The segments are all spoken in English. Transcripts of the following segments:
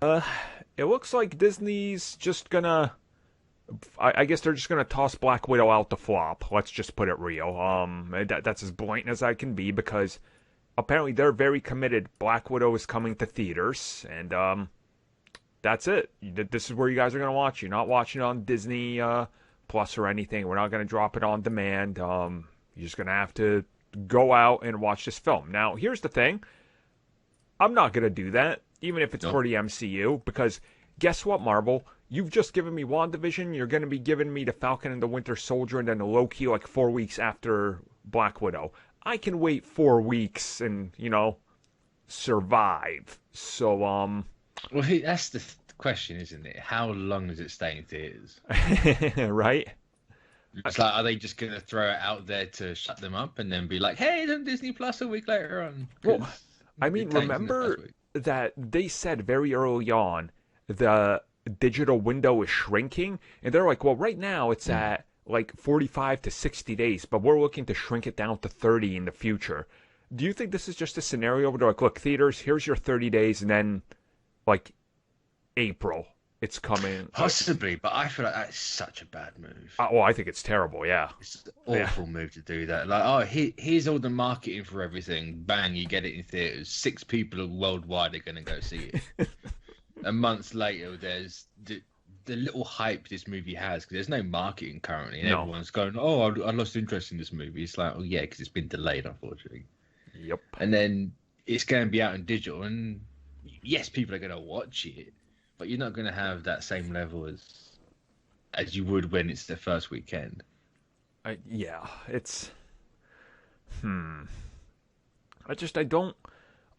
Uh, it looks like Disney's just gonna. I guess they're just gonna toss Black Widow out the flop. Let's just put it real. That's as blatant as I can be because apparently they're very committed. Black Widow is coming to theaters, and that's it. This is where you guys are gonna watch. You're not watching it on Disney Plus or anything. We're not gonna drop it on demand. You're just gonna have to go out and watch this film. Now, here's the thing. I'm not gonna do that, even if it's No. for the MCU, because guess what, Marvel? You've just given me WandaVision. You're going to be giving me the Falcon and the Winter Soldier, and then the Loki like 4 weeks after Black Widow. I can wait 4 weeks and survive. So Well, that's the question, isn't it? How long does it stay in theaters? right? It's like, are they just going to throw it out there to shut them up and then be like, hey, it's on Disney Plus a week later on? Well, 'Cause I it mean, tanked in the remember first week. that they said very early on the digital window is shrinking, and they're like, well, right now it's at like 45 to 60 days, but we're looking to shrink it down to 30 in the future. Do you think this is just a scenario where they're like, look, theaters, here's your 30 days, and then like April, it's coming? Possibly, but I feel like that's such a bad move. Well, I think it's terrible, yeah. It's an awful move to do that. Like, oh, here's all the marketing for everything. Bang, you get it in theaters. 6 people worldwide are going to go see it. And months later, there's the little hype this movie has, because there's no marketing currently, and No. everyone's going, oh, I lost interest in this movie. It's like, oh, yeah, because it's been delayed, unfortunately. Yep. And then it's going to be out in digital, and yes, people are going to watch it, but you're not going to have that same level as you would when it's the first weekend. Yeah, it's I don't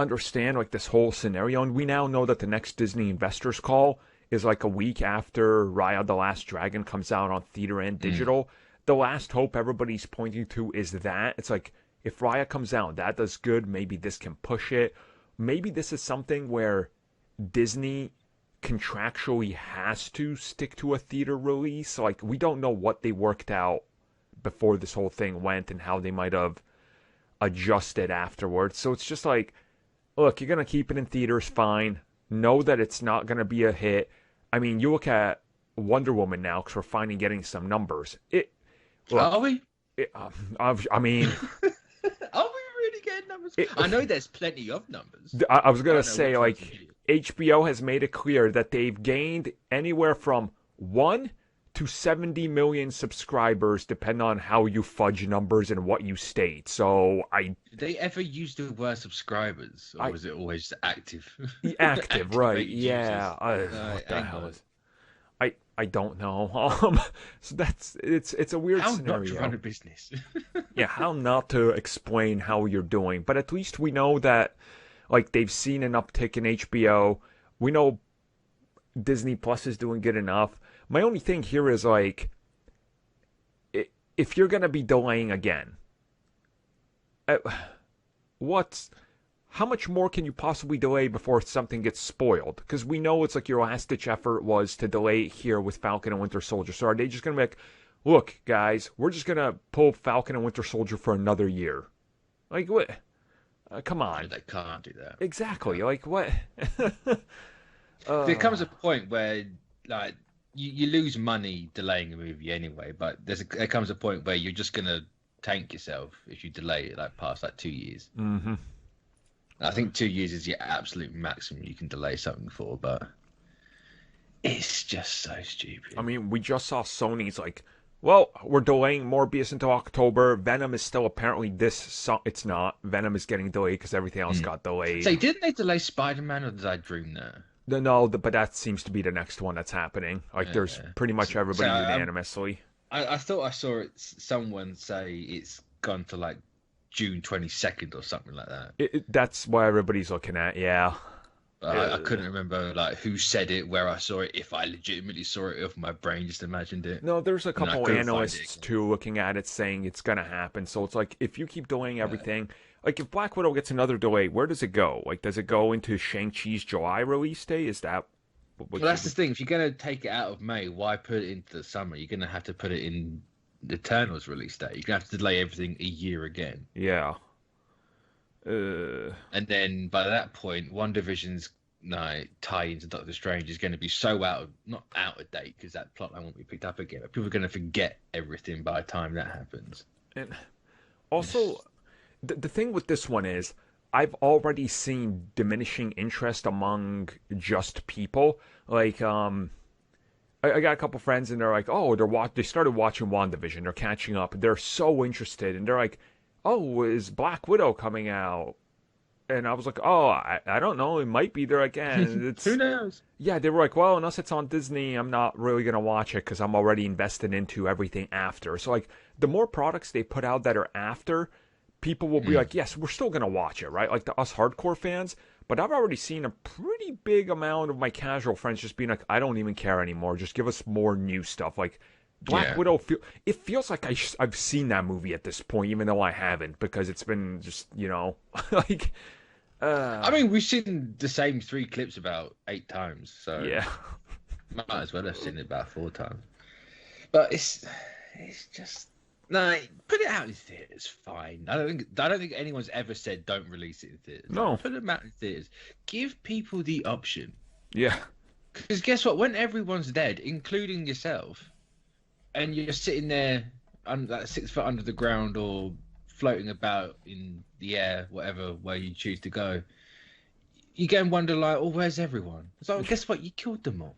understand like this whole scenario, and we now know that the next Disney investors call is like a week after Raya the Last Dragon comes out on theater and digital. The last hope everybody's pointing to is that it's like if Raya comes out, that does good, maybe this can push it. Maybe this is something where Disney contractually has to stick to a theater release. Like we don't know what they worked out before this whole thing went and how they might have adjusted afterwards. So it's just like, look, you're going to keep it in theaters, fine. Know that it's not going to be a hit. I mean, you look at Wonder Woman now because we're finally getting some numbers. Are we? I mean, Are we really getting numbers? I know there's plenty of numbers. I was going I to don't know say, which ones like, are HBO has made it clear that they've gained anywhere from 1 to 70 million subscribers, depending on how you fudge numbers and what you state. So Did they ever use the word subscribers, or was it always active? active, right? Activated Yeah. users? What the hang hell on. is? I don't know. So it's a weird How scenario. not to run a business? Yeah, how not to explain how you're doing, but at least we know that like they've seen an uptick in HBO. We know Disney Plus is doing good enough. My only thing here is like if you're going to be delaying again, uh, what's how much more can you possibly delay before something gets spoiled? Because we know it's like your last ditch effort was to delay it here with Falcon and Winter Soldier. So are they just going to be like, look, guys, we're just going to pull Falcon and Winter Soldier for another year? Like, what? Come on. They can't do that. Exactly. Like, what? There comes a point where, like, you lose money delaying a movie anyway, but there comes a point where you're just gonna tank yourself if you delay it like past like 2 years. Mm-hmm. I think 2 years is your absolute maximum you can delay something for, but it's just so stupid. I mean, we just saw Sony's like, well, we're delaying Morbius until October. Venom is still apparently it's not. Venom is getting delayed because everything else got delayed. So didn't they delay Spider-Man, or did I dream that? No, but that seems to be the next one that's happening. Like, there's pretty much everybody unanimously. I thought I saw someone say it's gone to like June 22nd or something like that. That's what everybody's looking at, yeah. I couldn't remember like who said it, where I saw it, if I legitimately saw it, if my brain just imagined it. No, there's a And I couple couldn't find analysts it. too looking at it saying it's gonna happen. So it's like if you keep delaying everything, like if Black Widow gets another delay, where does it go? Like, does it go into Shang-Chi's July release day? Is that? Well, that's the thing. If you're going to take it out of May, why put it into the summer? You're going to have to put it in the Eternals release date. You're going to have to delay everything a year again. Yeah. And then by that point, One Division's tie-ins to Doctor Strange is going to be so not out of date, because that plotline won't be picked up again, but people are going to forget everything by the time that happens. And also, the thing with this one is, I've already seen diminishing interest among just people. Like, I got a couple friends, and they're like, oh, they started watching WandaVision. They're catching up. They're so interested, and they're like, oh, is Black Widow coming out? And I was like, oh, I don't know. It might be. They're like, it's who knows? Yeah, they were like, well, unless it's on Disney, I'm not really gonna watch it because I'm already invested into everything after. So like, the more products they put out that are after, people will be like, yes, we're still gonna watch it, right? Like us hardcore fans. But I've already seen a pretty big amount of my casual friends just being like, I don't even care anymore. Just give us more new stuff. Like Black Widow, it feels like I've seen that movie at this point, even though I haven't, because it's been just, like. I mean, we've seen the same 3 clips about 8 times, so yeah, might as well have seen it about 4 times. But it's just put it out in theaters, fine. I don't think anyone's ever said don't release it in theaters. No, put them out in theaters. Give people the option. Yeah, because guess what? When everyone's dead, including yourself, and you're sitting there like 6 foot under the ground or floating about in the air, whatever way you choose to go, you go and wonder like, oh, where's everyone? So guess what? You killed them all.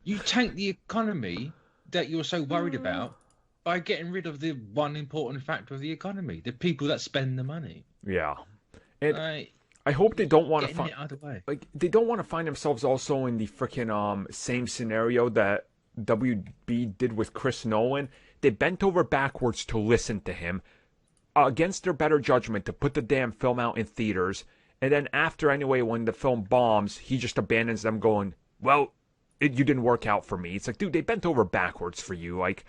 You tanked the economy that you're so worried about by getting rid of the one important factor of the economy, the people that spend the money. Yeah, and I hope they don't want to find they don't want to find themselves also in the freaking same scenario that WB did with Chris Nolan. They bent over backwards to listen to him, against their better judgment, to put the damn film out in theaters. And then after, anyway, when the film bombs, he just abandons them going, well, you didn't work out for me. It's like, dude, they bent over backwards for you. Like,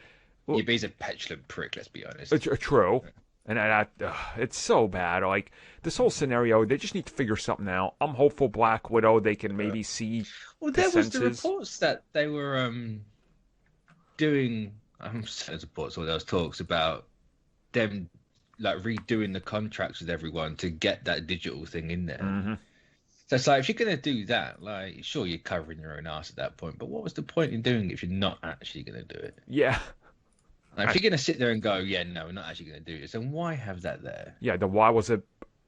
well, yeah, but he's a petulant prick, let's be honest. True. And it's so bad. Like, this whole scenario, they just need to figure something out. I'm hopeful Black Widow, they can maybe see. Well, there was the reports that they were doing. I'm saying reports, or there was talks about them like redoing the contracts with everyone to get that digital thing in there. Mm-hmm. So it's like, if you're gonna do that, like, sure, you're covering your own ass at that point, but what was the point in doing it if you're not actually gonna do it? Yeah. Like, if you're gonna sit there and go, yeah, no, we're not actually gonna do this, then why have that there? Yeah,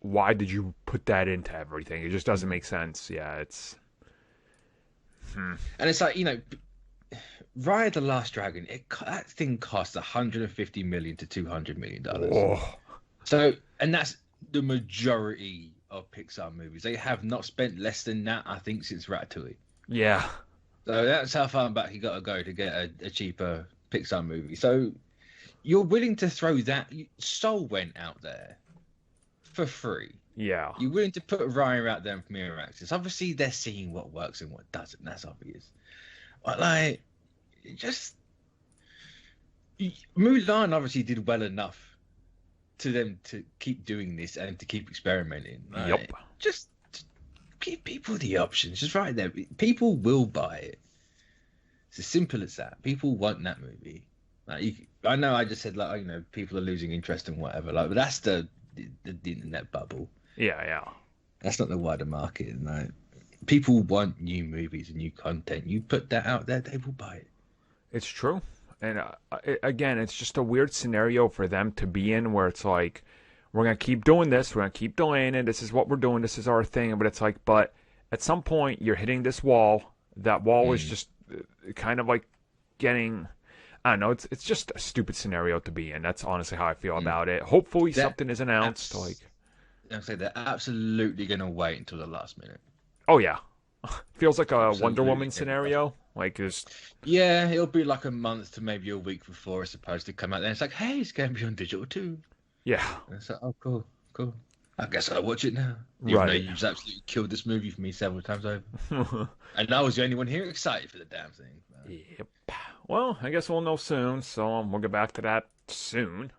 why did you put that into everything? It just doesn't make sense. Yeah, it's. And it's like, Raya the Last Dragon, that thing cost $150 million to $200 million. Oh. So, and that's the majority of Pixar movies. They have not spent less than that, I think, since Ratatouille. Yeah. So that's how far back you got to go to get a cheaper Pixar movie. So you're willing to throw that. Soul went out there for free. Yeah. You're willing to put Raya out there for Mirror Access. Obviously, they're seeing what works and what doesn't. That's obvious. But like, just Mulan obviously did well enough to them to keep doing this and to keep experimenting. Like, yep. Just give people the options. Just right there. People will buy it. It's as simple as that. People want that movie. Like, I know I just said, like, people are losing interest and whatever. Like, but that's the internet bubble. Yeah. That's not the wider market. Like, people want new movies and new content. You put that out there, they will buy it. It's true. And again, it's just a weird scenario for them to be in, where it's like, we're going to keep doing this. We're going to keep doing it. This is what we're doing. This is our thing. But it's like, but at some point, you're hitting this wall. That wall is just kind of like getting, I don't know, it's just a stupid scenario to be in. That's honestly how I feel about it. Hopefully something is announced. I'd say they're absolutely going to wait until the last minute. Oh, yeah. Feels like a Wonder Woman scenario. Like, yeah, it'll be like a month to maybe a week before it's supposed to come out. Then it's like, hey, it's going to be on digital too. Yeah. And it's like, oh, cool. I guess I'll watch it now. Even though you've absolutely killed this movie for me several times over. And I was the only one here excited for the damn thing. Yep. Well, I guess we'll know soon, so we'll get back to that soon.